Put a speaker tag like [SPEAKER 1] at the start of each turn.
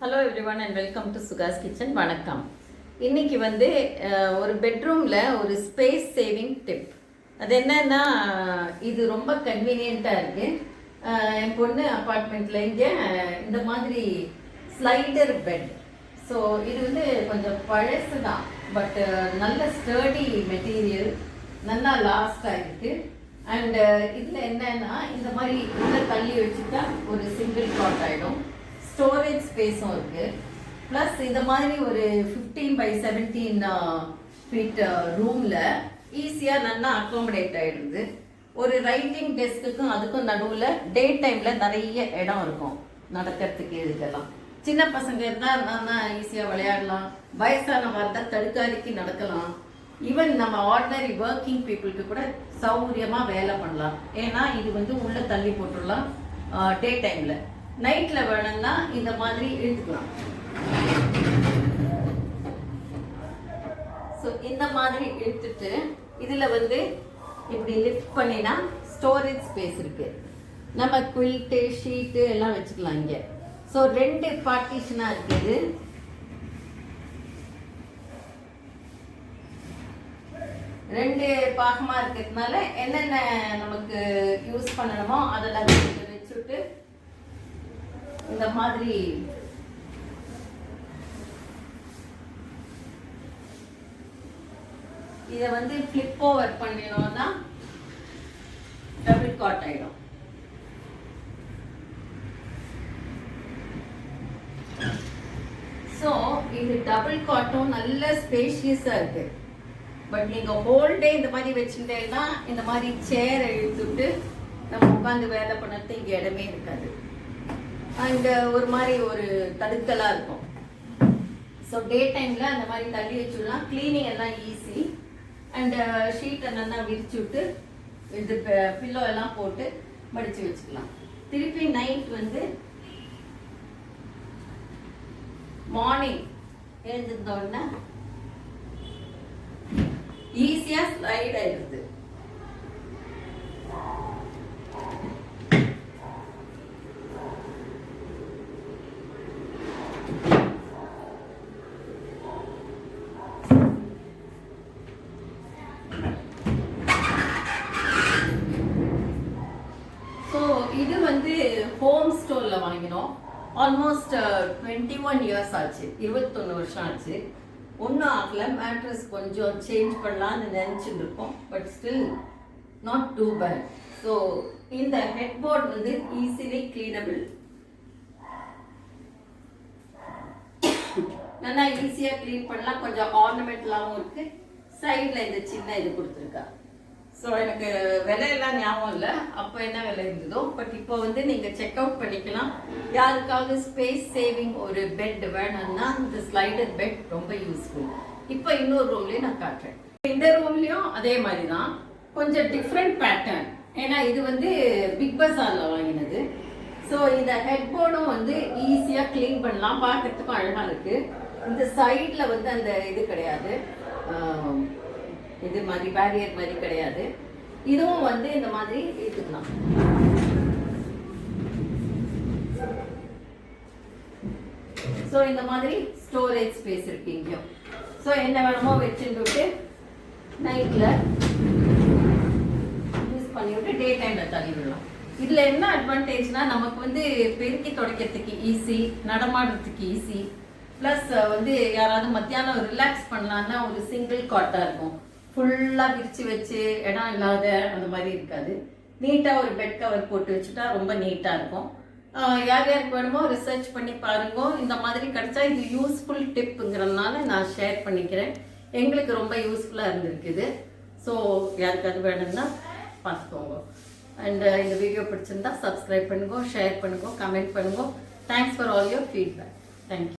[SPEAKER 1] Hello everyone and welcome to Sukash kitchen. வணக்கம். இன்னைக்கு வந்து ஒரு பெட்ரூமில் ஒரு ஸ்பேஸ் சேவிங் டிப். அது என்னன்னா, இது ரொம்ப கன்வீனியண்ட்டாக இருக்குது. என் பொண்ணு அப்பார்ட்மெண்ட்டில் இங்கே இந்த மாதிரி ஸ்லைடர் பெட். ஸோ இது வந்து கொஞ்சம் பழசு தான், பட் நல்ல ஸ்டர்டி மெட்டீரியல், நல்லா லாஸ்டாக இருக்குது. அண்டு இதில் என்னன்னா, இந்த மாதிரி உள்ள தள்ளி வச்சுட்டா ஒரு சிங்கிள் காட் ஆகிடும். ஸ்டோரேஜ் ஸ்பேஸும் இருக்குது. ப்ளஸ் இந்த மாதிரி ஒரு 15x17 ஃபீட் ரூமில் ஈஸியாக நல்லா அக்காமடேட் ஆகிடுது. ஒரு ரைட்டிங் டெஸ்க்குக்கும் அதுக்கும் நடுவில் டே டைமில் நிறைய இடம் இருக்கும் நடக்கிறதுக்கு. இதுக்கெல்லாம் சின்ன பசங்க இருந்தால் நல்லா ஈஸியாக விளையாடலாம், வயசானவங்க இருந்தால் தடுக்காதிக்கு நடக்கலாம். ஈவன் நம்ம ஆர்டினரி ஒர்க்கிங் பீப்புளுக்கு கூட சௌகரியமாக வேலை பண்ணலாம். ஏன்னா இது வந்து உள்ளே தள்ளி போட்டுடலாம். டே டைமில், நைட்டில் வேணும்னா இந்த மாதிரி இழுத்துக்கலாம். ஸோ இந்த மாதிரி இழுத்துட்டு இதில் வந்து இப்படி லிஃப்ட் பண்ணினா ஸ்டோரேஜ் ஸ்பேஸ் இருக்குது. நம்ம குயில்ட்டு ஷீட்டு எல்லாம் வச்சுக்கலாம் இங்கே. ஸோ 2 பார்ட்டிஷனாக இருக்குது. ரெண்டு பாகமாக இருக்கிறதுனால என்னென்ன நமக்கு யூஸ் பண்ணணுமோ அதெல்லாம் வச்சுட்டு இந்த மாதிரி இதை வந்து ஃபிளிப் ஓவர் பண்ணினோம்னா டபுள் காட் ஆயிடும். ஸோ இது டபுள் காட்டும் நல்ல ஸ்பேஷியஸாக இருக்கு. பட் நீங்கள் ஹோல் டே இந்த மாதிரி வச்சுட்டேன்னா இந்த மாதிரி சேரை இழுத்துட்டு நம்ம உட்காந்து வேலை பண்ணது இங்கே இடமே இருக்காது. அண்ட் ஒரு மாதிரி ஒரு தடுக்கலாக இருக்கும். ஸோ டே டைமில் அந்த மாதிரி தள்ளி வச்சுடலாம். க்ளீனிங் எல்லாம் ஈஸி. அண்டு ஷீட்டை நல்லா விரிச்சு விட்டு இது பில்லோ எல்லாம் போட்டு மடித்து வச்சுக்கலாம். திருப்பி நைட் வந்து மார்னிங் எழுந்திருந்தோடனே ஈஸியாக ஸ்லைட் ஆயிடுது. இது வந்து ஹோம் ஸ்டோரில் வாங்கினோம். ஆல்மோஸ்ட் 21 இயர்ஸ் ஆச்சு, 21 வருஷம் ஆச்சு. ஒன்றும் ஆகல. மேட்ரஸ் கொஞ்சம் சேஞ்ச் பண்ணலான்னு நினச்சிட்டு இருக்கோம், but still not too bad. So இந்த ஹெட் போர்ட் வந்து ஈஸிலி கிளீனபிள், நல்லா ஈஸியாக க்ளீன் பண்ணலாம். கொஞ்சம் ஆர்னமெண்டலாகவும் இருக்குது. சைடில் இந்த சின்ன இது கொடுத்துருக்கா. ஸோ எனக்கு விலையெல்லாம் ஞாபகம் இல்லை அப்போ என்ன விலை இருந்ததோ. பட் இப்போ வந்து நீங்கள் செக் அவுட் பண்ணிக்கலாம். யாருக்காவது ஸ்பேஸ் சேவிங் ஒரு பெட் வேணும்னா இந்த ஸ்லைடர் பெட் ரொம்ப யூஸ்ஃபுல். இப்போ இன்னொரு ரூம்லேயும் நான் காட்டுறேன். இந்த ரூம்லேயும் அதே மாதிரி தான், கொஞ்சம் டிஃப்ரெண்ட் பேட்டர்ன். ஏன்னா இது வந்து பிக் பஸாரில் வாங்கினது. ஸோ இந்த ஹெட் போர்டும் வந்து ஈஸியாக க்ளீன் பண்ணலாம், பார்க்கறதுக்கும் அழகாக இருக்குது. இந்த சைடில் வந்து அந்த இது கிடையாது, இது மாதிரி பேரியர் மாதிரி கிடையாது. இதுவும் வந்து இந்த மாதிரி எடுத்துக்கலாம். ஸோ இந்த மாதிரி ஸ்டோரேஜ் ஸ்பேஸ் இருக்கு இங்கேயும். ஸோ என்ன வேணுமோ வச்சுட்டு நைட்டில் யூஸ் பண்ணிவிட்டு டே டைமில் தள்ளி விடலாம். இதில் என்ன அட்வான்டேஜ்னா, நமக்கு வந்து பெருக்கி துடைக்கிறதுக்கு ஈஸி, நடமாடுறதுக்கு ஈஸி. ப்ளஸ் வந்து யாராவது மத்தியானம் ரிலாக்ஸ் பண்ணலான்னா ஒரு சிங்கிள் காட்டாக இருக்கும். ஃபுல்லாக விரித்து வச்சு இடம் இல்லாத அந்த மாதிரி இருக்காது. நீட்டாக ஒரு பெட் கவர் போட்டு வச்சுட்டா ரொம்ப நீட்டாக இருக்கும். யார் யாருக்கு வேணுமோ ரிசர்ச் பண்ணி பாருங்க. இந்த மாதிரி கிடச்சா இது யூஸ்ஃபுல் டிப்புங்கிறதுனால நான் ஷேர் பண்ணிக்கிறேன். எங்களுக்கு ரொம்ப யூஸ்ஃபுல்லாக இருந்திருக்குது. ஸோ யாருக்காவது வேணும்னா பார்த்துக்கோங்க. அண்ட் இந்த வீடியோ பிடிச்சிருந்தா சப்ஸ்கிரைப் பண்ணுங்க, ஷேர் பண்ணுங்க, கமெண்ட் பண்ணுங்க. Thanks for all your feedback. Thank you.